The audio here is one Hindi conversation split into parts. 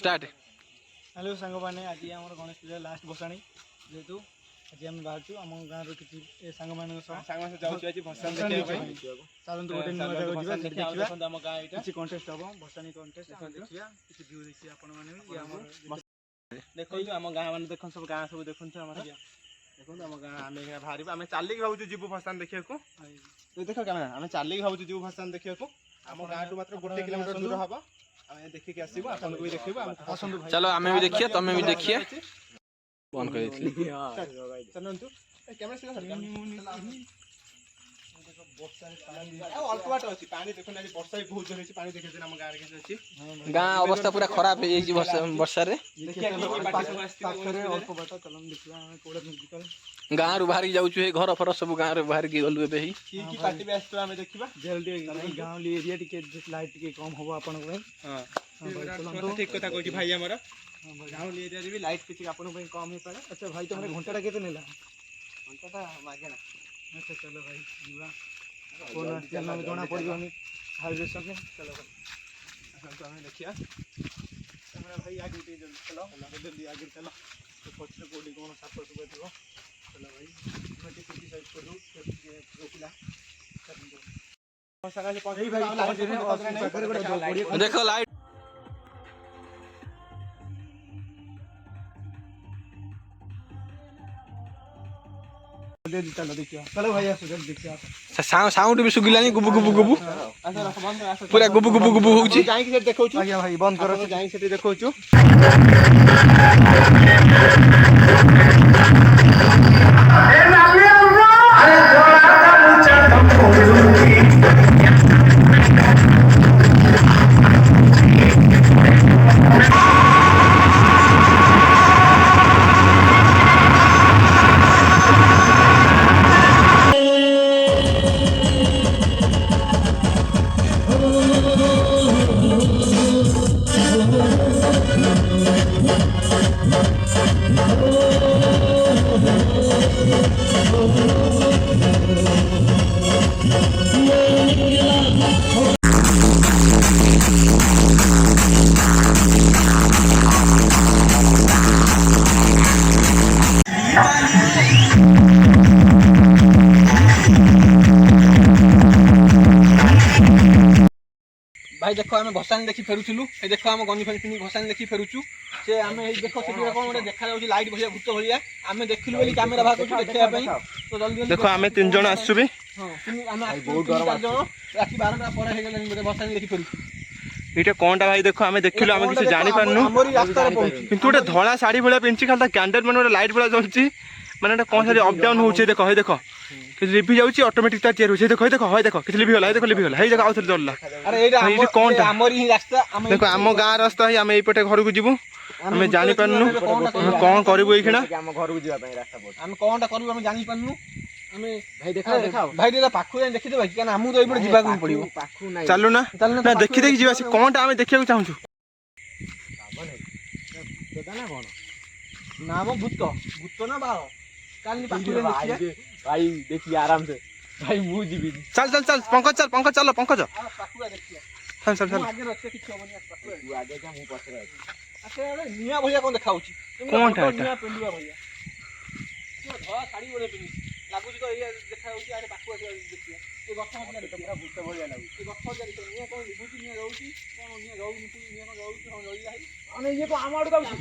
स्टार्ट। हेलो सांग मैंने आज आम गणेश पूजा लास्ट बसाणी जेहेतु आज आम बाहर आम गाँव किसी सांग मान चलते गोटे किसी कंटेस्ट हम बसाणी कंटेस्ट देखिए किसी व्यू देखिए आपण मैंने देखो आम गाँ मैंने देख सब गाँ सब देखो देखो आम गाँ आम बाहर आम चलिक भावुँ जीव भसान देखा देख कैमेरा आम चलिक भावुँ जीव भसान देखा आम गाँ टू मात्र 1 किलोमीटर दूर हम देखिए आसबू आपको भी देखिए चलो आम भी देखिए तुम भी देखिए बंद कर अल्प बाट अच्छी पानी देखो वर्षा भी बहुत जोर पानी देखिए आम गाँव गाँ अवस्था पूरा खराब हो वर्षा गाँव रु बाहर जाऊँ घर फर सब गाँव में बाहर गलु पार्टी भी आस देखा गाँव एरिया लाइट कम हम आप ठीक कथा कहूँ भाई आम गाँव एरिया भी लाइट किसी कम हो पाए। अच्छा भाई तुम घंटा के नेला घंटा मागेना। अच्छा चलो भाई जीवा जना पड़ोनी हाइड्रेशन में चलो भाई देखिए भाई आगे चलो जल्दी आगे चलो तो पचर कौटी कौन साप सब थो चलो भाई क्रिटिसाइज करूँ देखो लाइट चलो भाई देखिए साउंड भी सुगिलानी गुबु गुबु गुबु पूरा गुबु गुबु गुबु होउची जाई के देखौछु आज्ञा भाई बंद करो जाई सेठी देखौछु भाई देखो आम भसानी देखी फेरुलु देखो आम गंजी फंजी पिंधि भसानी देखी फेरुचु से आम देखो से कौन गोटे देखा लाइट भैया भूत भैया आम देखिलु बोली कैमेरा बाहर देखा तो जल्दी देखो आम 3 जन आसु भी रात 12टा पर भसानी देखी फेरुचु ये कौनटा भाई देखो आम देखिलु आम किसी जानी पारनु किंतु गोटे धला साड़ी भाया पिंधि खाली कैंडल मैंने गोटे लाइट भाया जलुची मैंने कौन सारी अप डाउन होचे देखो हे देखो किसी लिभि जाउची ऑटोमेटिक तार चेयर होचे देखो हे देखो हे देखो किसी लिभि होला हे देखो लिभि होला हे देखो आउथरे जल्ला अरे एटा कोनटा हमर ही रास्ता देखो आम गाँ रास्ता है आम एपटे घर को जीवु आम जानी पारनु कौन करबु एखिना आम घर को जीवा पई रास्ता बोल आम कोनटा करबु आम जानी पारनु आम भाई देखाओ भाई देला पाखु जाई देखि देबा कि हमहु तो एपटे जीवा को पड़िबो पाखु नाही चलु ना ना देखि देखि जीवा से कोनटा आम देखिया चाहूछु दादा ना कोन नाम भूत भूत ना बाहो काली पाखु देखिया भाई देखिए आराम से भाई मु जीवी चल चल चल पंकज चलो पंकज पाखुआ देखिया चल चल चल आगे रखे किछ होबनी पाखुआ तू आगे जा मु पछरे अच्छा अरे निया भैया कोन देखाउची कोनटा निया पेंडुआ भैया तो धला साड़ी ओरे पिनी लागुची तो ये देखाउची अरे पाखुआ देखिया ए गछ मत देखिया भूत भैया लागु ए गछ जरी तो निया कोन लिबुची निया रहउची कोन निया रहउनी निया कोन रहउची हम रही भाई अने ये तो आमाडू जाउची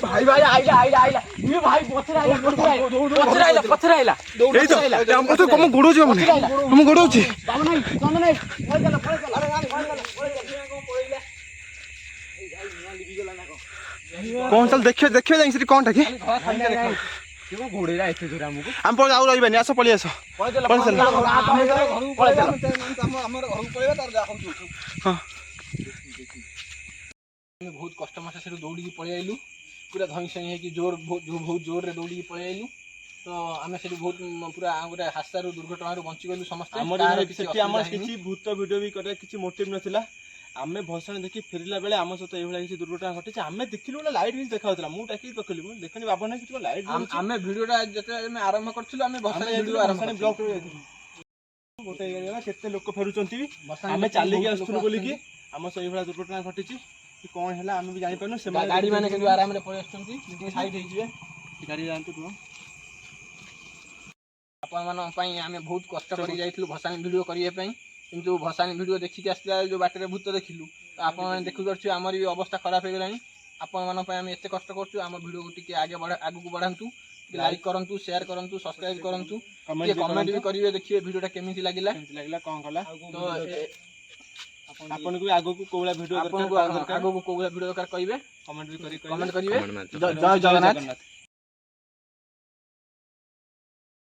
भाई भाई आइला ये भाई पथरा आइला हमको तो कम गुडो जो हम गुडो छी बाबू नहीं कम नहीं पळे चला अरे कौन चल देखियो जाई से कोनटा की क्यों घोड़ेरा एते जोर हम पर आउ रहिबानी आसो पळी आसो पळे चला हमर घर पळेबा तार जा हम हां बहुत कष्ट मसे से दौड़ी पळी आइलु पूरा धई सई है कि बहुत जोर रे दौड़ी पळी आइलु तो आम से बहुत पूरा गोटे हादसा दुर्घटना बंची गलु समस्त भूत भिडियो भी करे किसी मोटिव नथिला आमे भसाणी देखि फेरिला बेले आम सहित एभला किसी दुर्घटना घटिছে आमे देखिलु गोटे लाइट भी देखा होतला मु टाकी पकली मु देखनी बाबा ना किछ लाइट आमे वीडियोटा जते आमे आरंभ करथिलु आमे भसाणी वीडियो आरंभ भसाणी ब्लॉक रे गोटे गेला केते लोक फेरुचंती आमे चाली के आस्तुनु बोली कि आम सहित एभला दुर्घटना घटिଛି कि कोन हैला आमे भी जानि पानु से गाड़ी माने किंतु आराम रे पळे आछंती जे साइड हे जिवे गाड़ी जानतु तू अपन मान पई आमे बहुत कष्ट करी जाइथिलु भसाणी वीडियो करिए पई किंतु भसाणी वीडियो देखि के आसला जो बाटे रे भूत देखिलु तो आपण माने देखु करछु हमर भी अवस्था खराब हे गेलानी आपण मान पई आमे एते कष्ट करछु हम वीडियो को टिके आगे बढ़ा आगु को बढ़ांतु लाइक करंतु शेयर करंतु सब्सक्राइब करंतु कमेंट भी करिवे देखिए वीडियोटा केमिति लागिला कोन कला तो आपन को आगो को कोला वीडियो आपन को आगो को कोला वीडियो दरकार कहिबे कमेंट भी करी कमेंट करिवे जय जगन्नाथ।